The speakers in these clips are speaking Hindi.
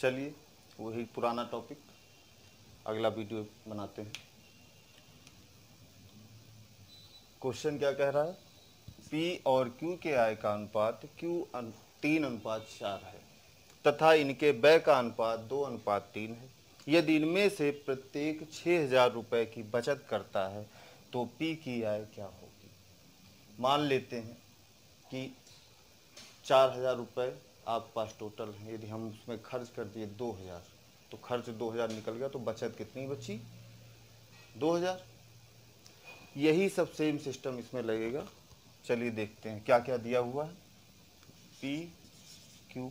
चलिए वही पुराना टॉपिक अगला वीडियो बनाते हैं। क्वेश्चन क्या कह रहा है, P और Q के आय का अनुपात Q 3:4 है तथा इनके व्यय का अनुपात 2:3 है। यदि इनमें से प्रत्येक 6,000 रुपये की बचत करता है तो P की आय क्या होगी। मान लेते हैं कि 4,000 रुपये आपके पास टोटल है, यदि हम उसमें खर्च कर दिए 2,000 तो खर्च 2,000 निकल गया, तो बचत कितनी बची 2,000। यही सब सेम सिस्टम इसमें लगेगा। चलिए देखते हैं क्या क्या दिया हुआ है। P Q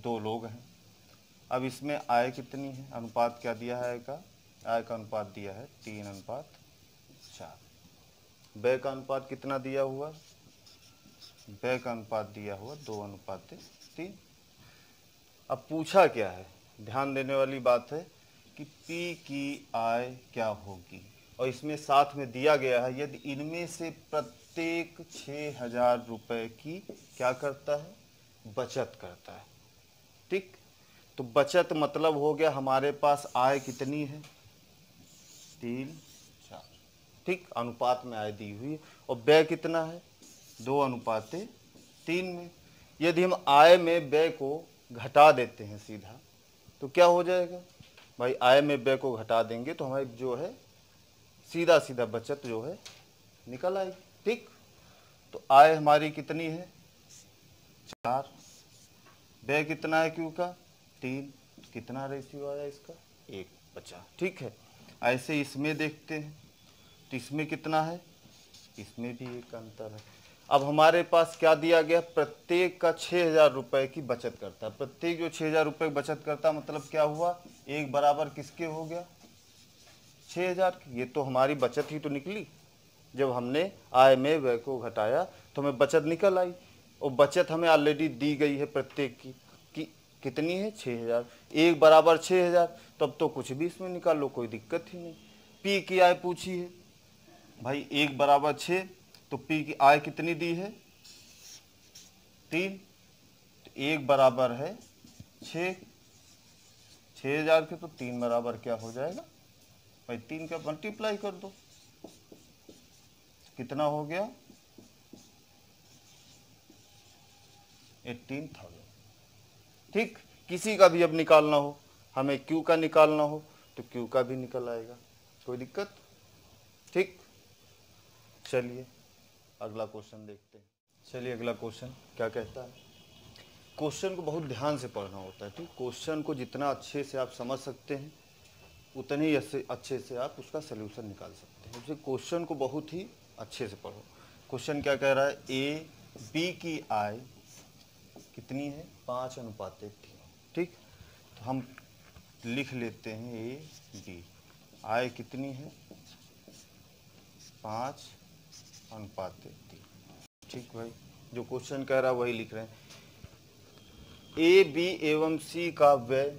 2 लोग हैं। अब इसमें आय कितनी है, अनुपात क्या दिया है, आय का अनुपात दिया है 3:4। व्यय का अनुपात कितना दिया हुआ, व्यय का अनुपात दिया हुआ 2:3। अब पूछा क्या है, ध्यान देने वाली बात है कि P की आय क्या होगी, और इसमें साथ में दिया गया है यदि इनमें से प्रत्येक 6,000 रुपये की क्या करता है, बचत करता है। ठीक, तो बचत मतलब हो गया हमारे पास आय कितनी है 3:4। ठीक, अनुपात में आय दी हुई है, और व्यय कितना है 2:3 में। यदि हम आय में व्यय को घटा देते हैं सीधा तो क्या हो जाएगा भाई, आय में व्यय को घटा देंगे तो हमारी जो है सीधा सीधा बचत जो है निकल आएगी। ठीक, तो आय हमारी कितनी है 4, व्यय कितना है क्यू का 3, कितना रेशियो आया इसका 1 बचा। ठीक है, ऐसे इसमें देखते हैं तो इसमें कितना है, इसमें भी एक अंतर है। अब हमारे पास क्या दिया गया, प्रत्येक का 6,000 रुपये की बचत करता है। प्रत्येक जो 6,000 रुपये की बचत करता मतलब क्या हुआ, एक बराबर किसके हो गया 6,000 की। ये तो हमारी बचत ही तो निकली, जब हमने आय में व्यय को घटाया तो हमें बचत निकल आई, और बचत हमें ऑलरेडी दी गई है प्रत्येक की कि कितनी है 6,000, एक बराबर 6,000, तब तो कुछ भी इसमें निकाल लो, कोई दिक्कत ही नहीं। P की आय पूछी है भाई, एक बराबर 6, तो P की आय कितनी दी है 3, तो एक बराबर है 6,000 के, तो 3 बराबर क्या हो जाएगा भाई, 3 का मल्टीप्लाई कर दो, कितना हो गया 18,000। ठीक, किसी का भी अब निकालना हो, हमें Q का निकालना हो तो Q का भी निकल आएगा, कोई दिक्कत। ठीक, चलिए अगला क्वेश्चन देखते हैं। चलिए अगला क्वेश्चन क्या कहता है। क्वेश्चन को बहुत ध्यान से पढ़ना होता है। ठीक, क्वेश्चन को जितना अच्छे से आप समझ सकते हैं उतने ही अच्छे से आप उसका सलूशन निकाल सकते हैं। इसलिए क्वेश्चन को बहुत ही अच्छे से पढ़ो। क्वेश्चन क्या कह रहा है, A B की आय कितनी है 5:3। ठीक, तो हम लिख लेते हैं A B, आय कितनी है 5:3। ठीक भाई, जो क्वेश्चन कह रहा है वही लिख रहे हैं। A B एवं C का व्यय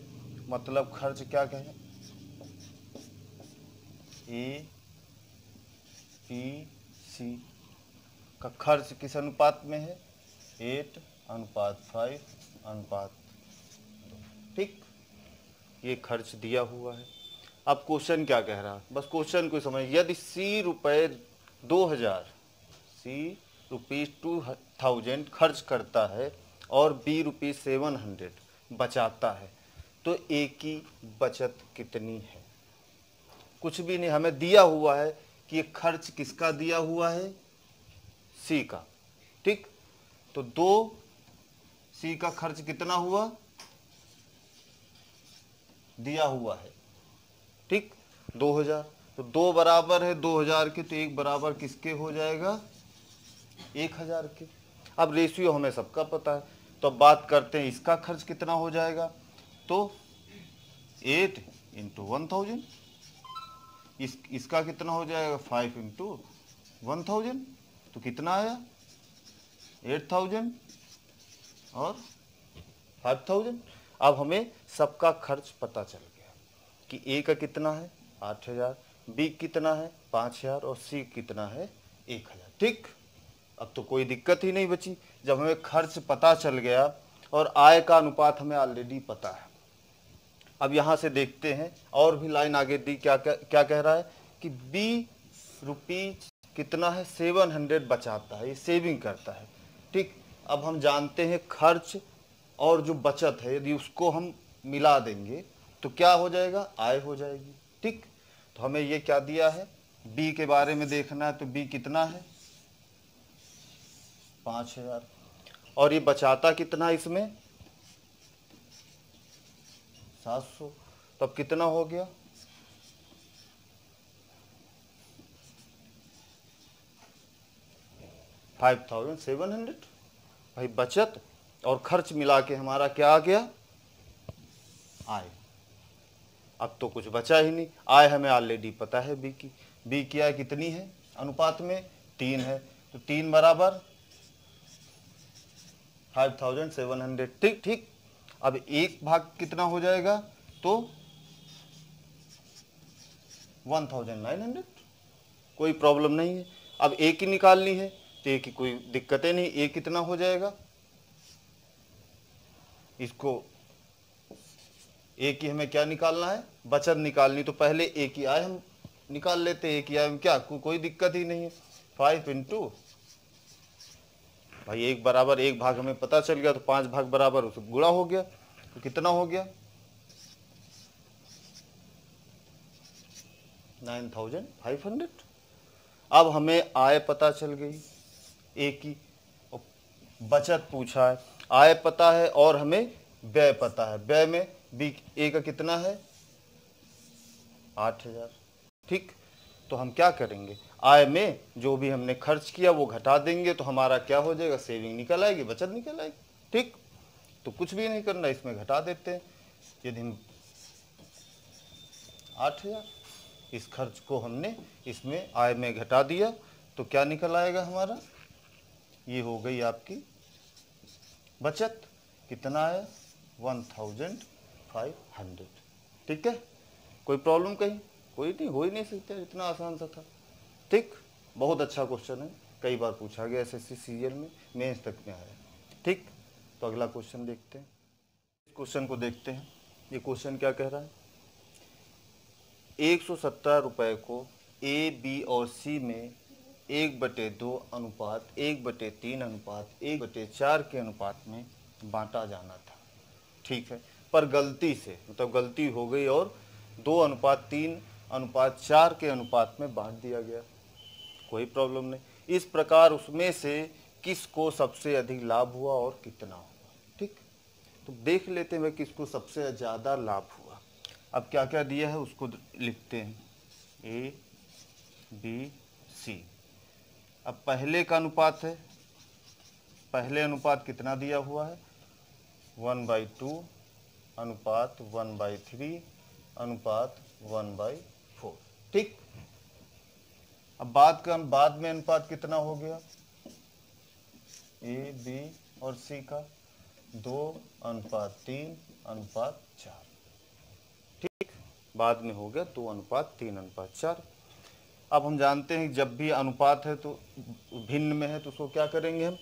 मतलब खर्च क्या कहें, A B C का खर्च किस अनुपात में है 8:5:2। ठीक, ये खर्च दिया हुआ है। अब क्वेश्चन क्या कह रहा है, बस क्वेश्चन को समझ, यदि C रुपये 2,000 C ₹2,000 खर्च करता है और B ₹700 बचाता है तो A की बचत कितनी है। कुछ भी नहीं, हमें दिया हुआ है कि ये खर्च किसका दिया हुआ है C का। ठीक, तो 2C का खर्च कितना हुआ दिया हुआ है। ठीक, 2,000, तो 2 बराबर है 2,000 के, तो 1 बराबर किसके हो जाएगा 1,000 के। अब रेशियो हमें सबका पता है, तो अब बात करते हैं इसका खर्च कितना हो जाएगा, तो 8 × 1,000, इसका कितना हो जाएगा 5 × 1,000, तो कितना आया 8,000 और 5,000। अब हमें सबका खर्च पता चल गया कि A का कितना है 8,000, B कितना है 5,000 और C कितना है 1,000। ठीक, अब तो कोई दिक्कत ही नहीं बची, जब हमें खर्च पता चल गया और आय का अनुपात हमें ऑलरेडी पता है। अब यहाँ से देखते हैं और भी लाइन आगे दी, क्या क्या क्या कह रहा है कि बी रुपीज कितना है 700 बचाता है, ये सेविंग करता है। ठीक, अब हम जानते हैं खर्च और जो बचत है यदि उसको हम मिला देंगे तो क्या हो जाएगा, आय हो जाएगी। ठीक, तो हमें ये क्या दिया है, बी के बारे में देखना है, तो बी कितना है 5000, और ये बचाता कितना है इसमें 700, तो अब कितना हो गया 5700। भाई बचत और खर्च मिला के हमारा क्या आ गया, आय। अब तो कुछ बचा ही नहीं, आय हमें ऑलरेडी पता है बी की, बी की आय कितनी है अनुपात में 3 है, तो 3 बराबर 5700। ठीक ठीक, अब एक भाग कितना हो जाएगा, तो 1900, कोई प्रॉब्लम नहीं है। अब ए की निकालनी है तो ए की कोई दिक्कतें नहीं, ए कितना हो जाएगा, इसको ए की हमें क्या निकालना है, बचत निकालनी, तो पहले ए की आय हम निकाल लेते हैं। ए की आय में क्या कोई दिक्कत ही नहीं है, 5 इंटू, भाई एक बराबर एक भाग हमें पता चल गया, तो 5 भाग बराबर उसे गुणा हो गया, तो कितना हो गया 9500। अब हमें आय पता चल गई ए की, बचत पूछा है, आय पता है और हमें व्यय पता है, व्यय में बी ए का कितना है 8000। ठीक, तो हम क्या करेंगे, आय में जो भी हमने खर्च किया वो घटा देंगे, तो हमारा क्या हो जाएगा, सेविंग निकल आएगी, बचत निकल आएगी। ठीक, तो कुछ भी नहीं करना, इसमें घटा देते हैं। यदि हम 8000 इस खर्च को हमने इसमें आय में घटा दिया तो क्या निकल आएगा हमारा, ये हो गई आपकी बचत, कितना आया 1500। ठीक है, कोई प्रॉब्लम कहीं, कोई नहीं, हो ही नहीं सकता, इतना आसान सा था। ठीक, बहुत अच्छा क्वेश्चन है, कई बार पूछा गया एसएससी सीरियल में, मेंस तक में आया। ठीक, तो अगला क्वेश्चन देखते हैं, इस क्वेश्चन को देखते हैं। ये क्वेश्चन क्या कह रहा है, 117 रुपये को ए बी और सी में 1/2 अनुपात 1/3 अनुपात 1/4 के अनुपात में बांटा जाना था। ठीक है, पर गलती से, मतलब गलती हो गई और 2:3:4 के अनुपात में बांट दिया गया, कोई प्रॉब्लम नहीं। इस प्रकार उसमें से किसको सबसे अधिक लाभ हुआ और कितना हुआ। ठीक, तो देख लेते हैं किसको सबसे ज़्यादा लाभ हुआ। अब क्या क्या दिया है उसको लिखते हैं, ए बी सी। अब पहले का अनुपात है, पहले अनुपात कितना दिया हुआ है 1/2 अनुपात 1/3 अनुपात 1/4। ठीक, अब बाद में अनुपात कितना हो गया ए बी और सी का 2:3:4। ठीक, बाद में हो गया 2:3:4। अब हम जानते हैं जब भी अनुपात है तो भिन्न में है तो उसको क्या करेंगे, हम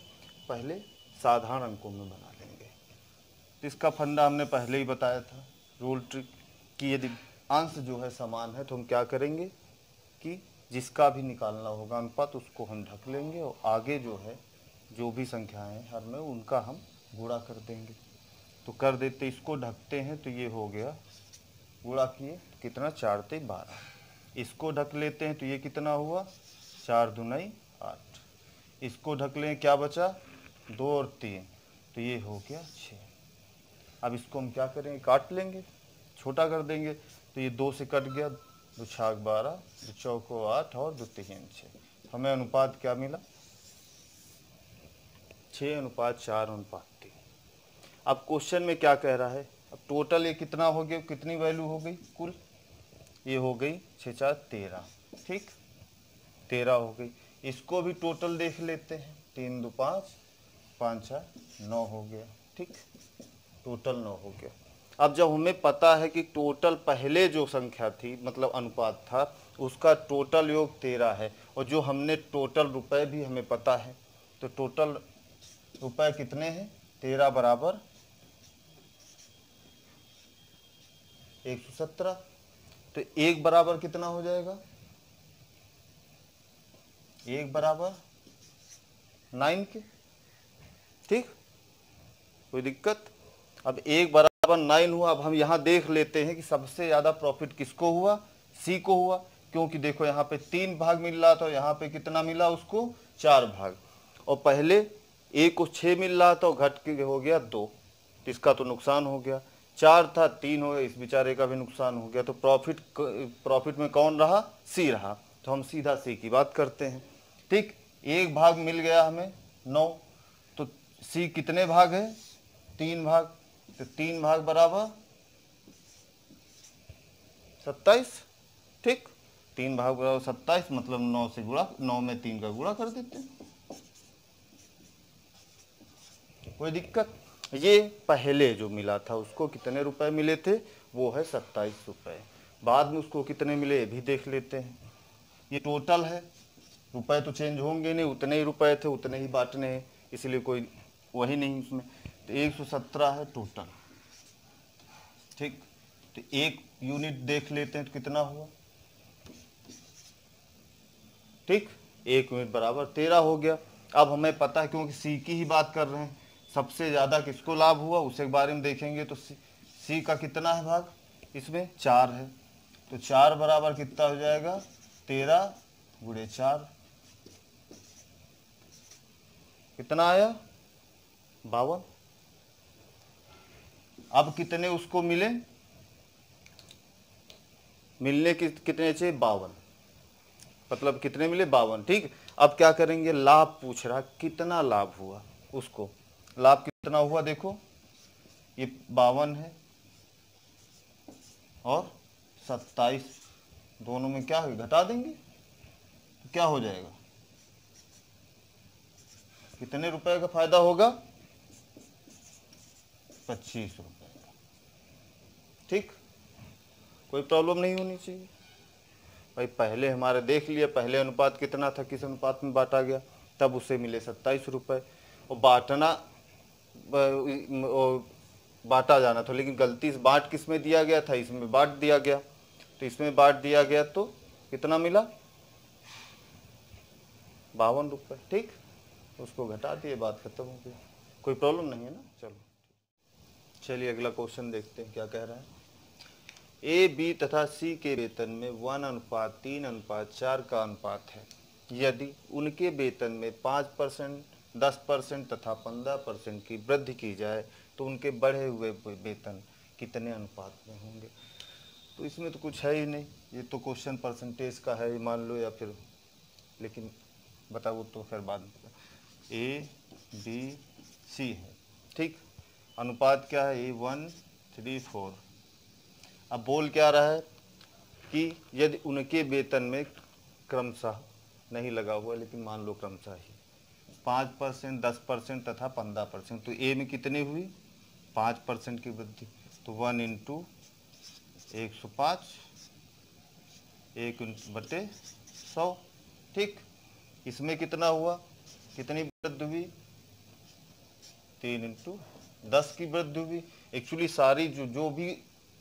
पहले साधारण अंकों में बना लेंगे। तो इसका फंडा हमने पहले ही बताया था, रूल ट्रिक, कि यदि अंश जो है समान है तो हम क्या करेंगे कि जिसका भी निकालना होगा अनुपात उसको हम ढक लेंगे, और आगे जो है जो भी संख्याएं हैं हर में उनका हम गुणा कर देंगे। तो कर देते, इसको ढकते हैं तो ये हो गया, गुणा किए कितना 4 × 12, इसको ढक लेते हैं तो ये कितना हुआ 4 × 2 = 8, इसको ढक लें क्या बचा 2 और 3, तो ये हो गया 6। अब इसको हम क्या करेंगे, काट लेंगे, छोटा कर देंगे, तो ये 2 से कट गया, 2 × 6 = 12, 2 × 4 = 8 और 2 × 3 = 6। हमें अनुपात क्या मिला 6:4:3। अब क्वेश्चन में क्या कह रहा है, अब टोटल ये कितना हो गया, कितनी वैल्यू हो गई कुल, ये हो गई 6 × 4 = 13। ठीक, 13 हो गई। इसको भी टोटल देख लेते हैं, 3 × 2 = 5, 5 × 4 = 9 हो गया। ठीक, टोटल 9 हो गया। अब जब हमें पता है कि टोटल पहले जो संख्या थी मतलब अनुपात था उसका टोटल योग 13 है, और जो हमने टोटल रुपए भी हमें पता है, तो टोटल रुपए कितने हैं 13 बराबर 117। तो 1 बराबर कितना हो जाएगा? 1 बराबर 9 के। ठीक, कोई दिक्कत? अब 1 बराबर 9 हुआ। अब हम यहाँ देख लेते हैं कि सबसे ज़्यादा प्रॉफिट किसको हुआ? सी को हुआ, क्योंकि देखो यहाँ पे 3 भाग मिल रहा था, यहाँ पे कितना मिला उसको? 4 भाग। और पहले ए को 6 मिल रहा था, घट के हो गया 2, इसका तो नुकसान हो गया। 4 था, 3 हो गया, इस बेचारे का भी नुकसान हो गया। तो प्रॉफिट में कौन रहा? सी रहा। तो हम सीधा सी की बात करते हैं। ठीक, 1 भाग मिल गया हमें 9, तो सी कितने भाग है? 3 भाग। तो 3 भाग बराबर 27। ठीक, 3 भाग बराबर 27, मतलब 9 से गुणा, 9 में 3 का गुणा कर देते हैं। कोई दिक्कत? ये पहले जो मिला था उसको कितने रुपए मिले थे? वो है 27 रुपए। बाद में उसको कितने मिले ये भी देख लेते हैं। ये टोटल है, रुपए तो चेंज होंगे नहीं, उतने ही रुपए थे, उतने ही बांटने हैं, इसलिए कोई वही नहीं उसमें। तो 117 है टोटल। ठीक, तो 1 यूनिट देख लेते हैं तो कितना हुआ? ठीक, 1 यूनिट बराबर 13 हो गया। अब हमें पता है, क्योंकि सी की ही बात कर रहे हैं, सबसे ज़्यादा किसको लाभ हुआ उसके बारे में देखेंगे। तो सी का कितना है भाग? इसमें 4 है। तो 4 बराबर कितना हो जाएगा? 13 गुणे 4, कितना आया? 52। अब कितने उसको मिले? मिलने कितने चाहिए? 52, मतलब कितने मिले? 52। ठीक, अब क्या करेंगे? लाभ पूछ रहा, कितना लाभ हुआ उसको। लाभ कितना हुआ? देखो ये 52 है और 27, दोनों में क्या है? घटा देंगे तो क्या हो जाएगा? कितने रुपए का फायदा होगा? 25 रुपए का। ठीक, कोई प्रॉब्लम नहीं होनी चाहिए भाई। पहले हमारे देख लिया, पहले अनुपात कितना था, किस अनुपात में बांटा गया, तब उसे मिले 27 रुपए। और बांटा जाना था, लेकिन गलती से बांट किस में दिया गया था? इसमें बांट दिया गया। तो इसमें बांट दिया गया तो कितना मिला? 52 रुपये। ठीक, उसको घटा दिए, बात खत्म हो गई, कोई प्रॉब्लम नहीं है ना। चलो चलिए अगला क्वेश्चन देखते हैं क्या कह रहा है। ए, बी तथा सी के वेतन में 1:3:4 का अनुपात है। यदि उनके वेतन में 5%, 10% तथा 15% की वृद्धि की जाए तो उनके बढ़े हुए वेतन कितने अनुपात में होंगे? तो इसमें तो कुछ है ही नहीं, ये तो क्वेश्चन परसेंटेज का है मान लो, या फिर, लेकिन बताओ तो फिर बाद में। ए, बी, सी है। ठीक, अनुपात क्या है? ए 1:3:4। अब बोल क्या रहा है कि यदि उनके वेतन में क्रमशः, नहीं लगा हुआ लेकिन मान लो क्रमशः ही, 5%, 10% तथा 15%, तो ए में कितनी हुई? 5% की वृद्धि, तो 1 × 105, 1/100। ठीक, इसमें कितना हुआ? कितनी वृद्धि हुई? 3 × 10 की वृद्धि हुई। एक्चुअली सारी जो भी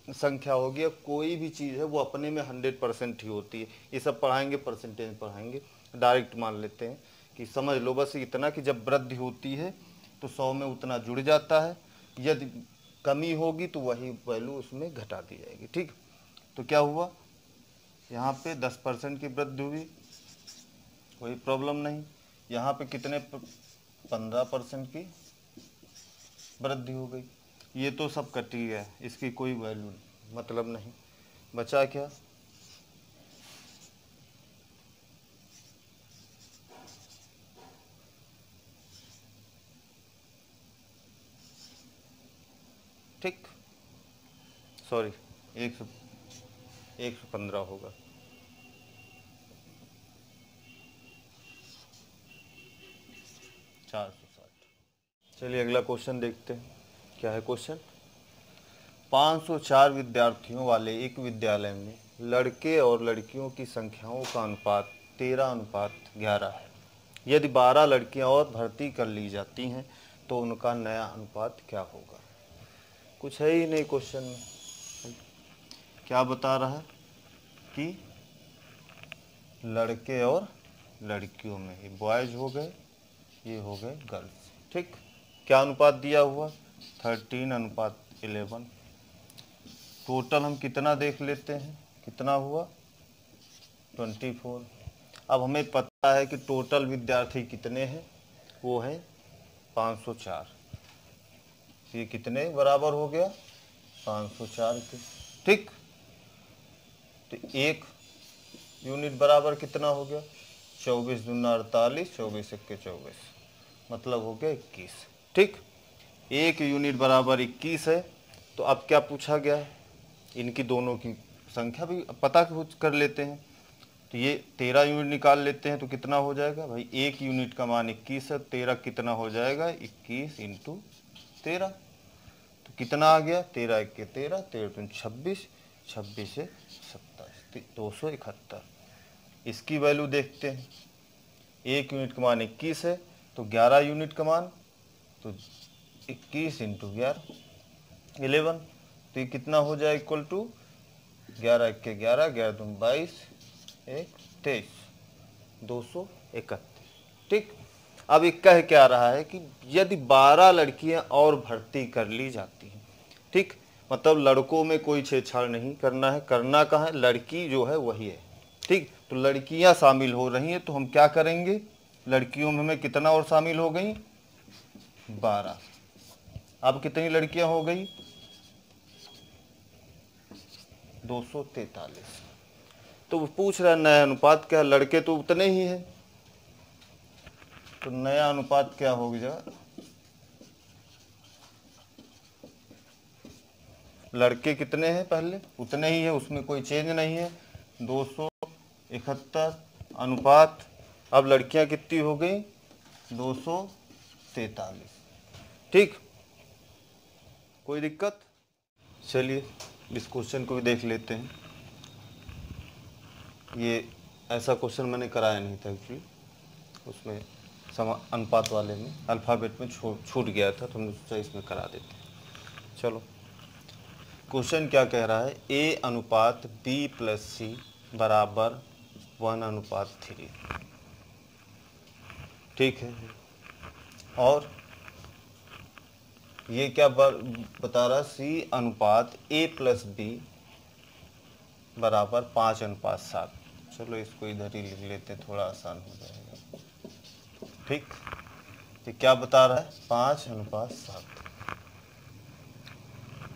संख्या होगी, कोई भी चीज़ है वो अपने में 100% ही होती है। ये सब पढ़ाएंगे, परसेंटेज पढ़ाएंगे, डायरेक्ट मान लेते हैं कि समझ लो बस इतना कि जब वृद्धि होती है तो 100 में उतना जुड़ जाता है, यदि कमी होगी तो वही वैल्यू उसमें घटा दी जाएगी। ठीक, तो क्या हुआ? यहाँ पे 10% की वृद्धि हुई, कोई प्रॉब्लम नहीं। यहाँ पे कितने? 15% की वृद्धि हो गई। ये तो सब कट ही गया, इसकी कोई वैल्यू मतलब नहीं। बचा क्या? ठीक, सॉरी, 115 होगा। चलिए अगला क्वेश्चन देखते हैं क्या है क्वेश्चन। 504 विद्यार्थियों वाले एक विद्यालय में लड़के और लड़कियों की संख्याओं का अनुपात 13:11 है। यदि 12 लड़कियां और भर्ती कर ली जाती हैं तो उनका नया अनुपात क्या होगा? कुछ है ही नहीं क्वेश्चन में। क्या बता रहा है कि लड़के और लड़कियों में ही बॉयज हो गए, ये हो गए गर्ल्स। ठीक, क्या अनुपात दिया हुआ 13:11। टोटल हम कितना देख लेते हैं, कितना हुआ 24। अब हमें पता है कि टोटल विद्यार्थी कितने हैं, वो है 504। ये कितने बराबर हो गया 504 के। ठीक, तो एक यूनिट बराबर कितना हो गया 24 दूना 48, 24 एक्के 24, मतलब हो गया 21। ठीक, एक यूनिट बराबर 21 है। तो अब क्या पूछा गया है, इनकी दोनों की संख्या भी पता कर लेते हैं। तो ये 13 यूनिट निकाल लेते हैं तो कितना हो जाएगा भाई, एक यूनिट का मान 21 है, 13 कितना हो जाएगा 21 इंटू 13। तो कितना आ गया 13 एक्के 13, 13 दूनी 26, 26 से 27, 271। इसकी वैल्यू देखते हैं, एक यूनिट का मान 21 है तो 11 यूनिट का मान, तो 21 इंटू 11 11। तो ये कितना हो जाए इक्वल टू 11 एक्के 11, 11 दूनी 22, 1 23, 231। ठीक, अब ये कह क्या रहा है कि यदि 12 लड़कियां और भर्ती कर ली जाती हैं, ठीक, मतलब लड़कों में कोई छेड़छाड़ नहीं करना है, करना कहाँ है, लड़की जो है वही है। ठीक, तो लड़कियां शामिल हो रही हैं तो हम क्या करेंगे, लड़कियों में हमें कितना और शामिल हो गई 12। अब कितनी लड़कियां हो गई 243। तो वो पूछ रहा है नया अनुपात क्या, लड़के तो उतने ही हैं, तो नया अनुपात क्या हो गया, लड़के कितने हैं पहले उतने ही है, उसमें कोई चेंज नहीं है, 271 अनुपात, अब लड़कियां कितनी हो गई 243। ठीक, कोई दिक्कत। चलिए इस क्वेश्चन को भी देख लेते हैं। ये ऐसा क्वेश्चन मैंने कराया नहीं था एक्चुअली, उसमें अनुपात वाले में अल्फ़ाबेट में छूट गया था, तो हमने सोचा इसमें करा देते हैं। चलो क्वेश्चन क्या कह रहा है, A अनुपात B+C बराबर 1:3। ठीक है, और ये क्या बता रहा है, C अनुपात A+B बराबर 5:7। चलो इसको इधर ही लिख लेते हैं, थोड़ा आसान हो जाएगा। ठीक, ये क्या बता रहा है 5:7,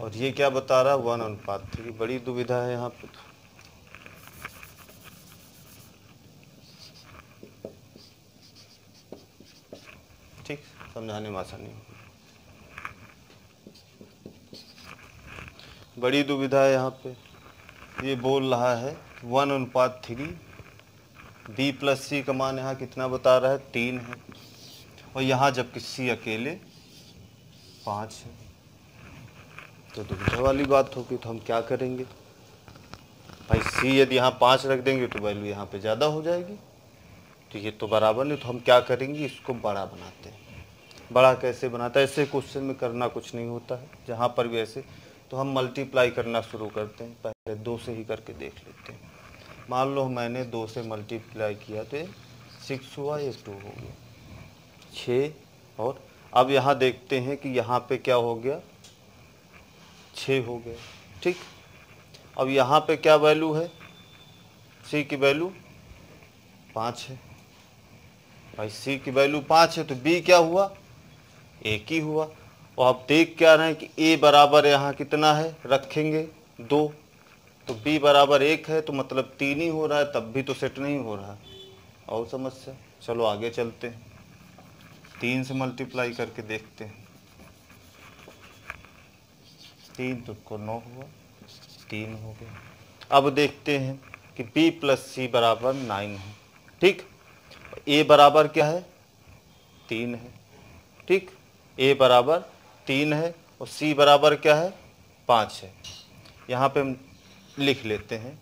और ये क्या बता रहा है 1:3। बड़ी दुविधा है यहाँ पे। ठीक, समझाने में आसानी होगी, बड़ी दुविधा है यहाँ पे। ये बोल रहा है 1:3, B+C का मान यहाँ कितना बता रहा है 3 है, और यहाँ जबकि C अकेले 5 है। तो दुविधा वाली बात होगी, तो हम क्या करेंगे भाई, C यदि यहाँ 5 रख देंगे तो वैल्यू यहाँ पे ज़्यादा हो जाएगी, तो ये तो बराबर नहीं। तो हम क्या करेंगे, इसको बड़ा बनाते हैं। बड़ा कैसे बनाता है, ऐसे क्वेश्चन में करना कुछ नहीं होता है, जहाँ पर भी ऐसे, तो हम मल्टीप्लाई करना शुरू करते हैं। पहले 2 से ही करके देख लेते हैं। मान लो मैंने 2 से मल्टीप्लाई किया तो 6 हुआ, ये 2 हो गया 6। और अब यहाँ देखते हैं कि यहाँ पे क्या हो गया 6 हो गया। ठीक, अब यहाँ पे क्या वैल्यू है, C की वैल्यू 5 है भाई, C की वैल्यू 5 है, तो B क्या हुआ 1 ही हुआ। और आप देख क्या रहे हैं कि A बराबर यहाँ कितना है, रखेंगे 2, तो B बराबर 1 है, तो मतलब 3 ही हो रहा है, तब भी तो सेट नहीं हो रहा है। और समस्या, चलो आगे चलते हैं, 3 से मल्टीप्लाई करके देखते हैं। 3 तो 9 हुआ, 3 हो गया। अब देखते हैं कि B+C बराबर 9 है। ठीक, A बराबर क्या है 3 है। ठीक, A बराबर 3 है और C बराबर क्या है 5 है। यहाँ पे हम लिख लेते हैं,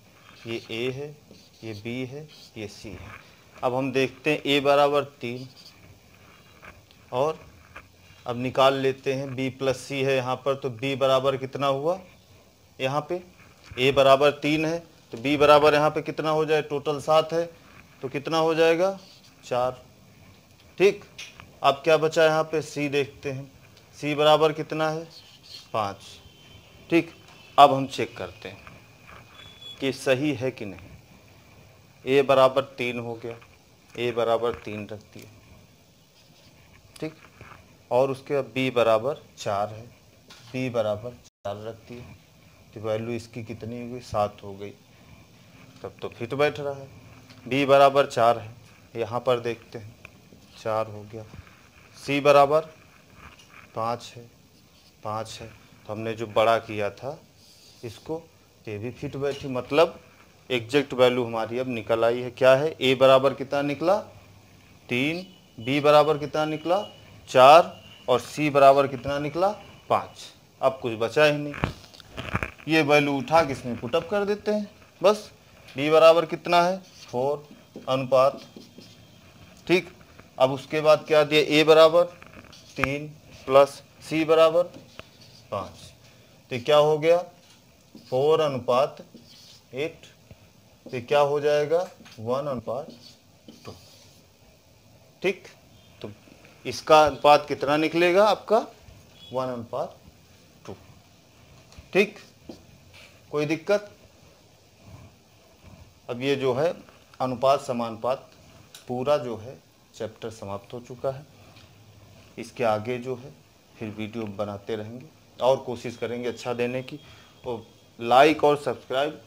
ये A है, ये B है, ये C है। अब हम देखते हैं A बराबर 3, और अब निकाल लेते हैं B+C है यहाँ पर, तो B बराबर कितना हुआ यहाँ पे ए बराबर 3 है तो बी बराबर यहाँ पे कितना हो जाए, टोटल 7 है तो कितना हो जाएगा 4। ठीक, अब क्या बचा यहाँ पे, सी देखते हैं। सी बराबर कितना है 5। ठीक, अब हम चेक करते हैं कि सही है कि नहीं। ए बराबर 3 हो गया, ए बराबर 3 रख दिया। ठीक, और उसके बाद बी बराबर 4 है, बी बराबर 4 रख दिया। तो वैल्यू इसकी कितनी हो गई, 7 हो गई। तब तो फिट बैठ रहा है। बी बराबर 4 है, यहाँ पर देखते हैं 4 हो गया। सी बराबर 5 है, 5 है तो हमने जो बड़ा किया था इसको, ये भी फिट बैठी। मतलब एग्जैक्ट वैल्यू हमारी अब निकल आई है। क्या है, ए बराबर कितना निकला 3, बी बराबर कितना निकला 4 और सी बराबर कितना निकला 5। अब कुछ बचा ही नहीं, ये वैल्यू उठा के इसमें पुटअप कर देते हैं बस। बी बराबर कितना है 4 अनुपात। ठीक, अब उसके बाद क्या दिया, ए बराबर 3 प्लस सी बराबर 5, तो क्या हो गया 4 अनुपात 8। तो क्या हो जाएगा 1 अनुपात 2। ठीक, तो इसका अनुपात कितना निकलेगा आपका 1 अनुपात 2। ठीक, कोई दिक्कत। अब ये जो है अनुपात समानुपात पूरा जो है चैप्टर समाप्त हो चुका है। इसके आगे जो है फिर वीडियो बनाते रहेंगे और कोशिश करेंगे अच्छा देने की। और लाइक और सब्सक्राइब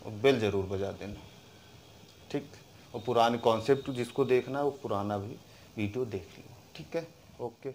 और बेल ज़रूर बजा देना। ठीक, और पुराने कॉन्सेप्ट जिसको देखना है वो पुराना भी वीडियो देख लो। ठीक है, ओके।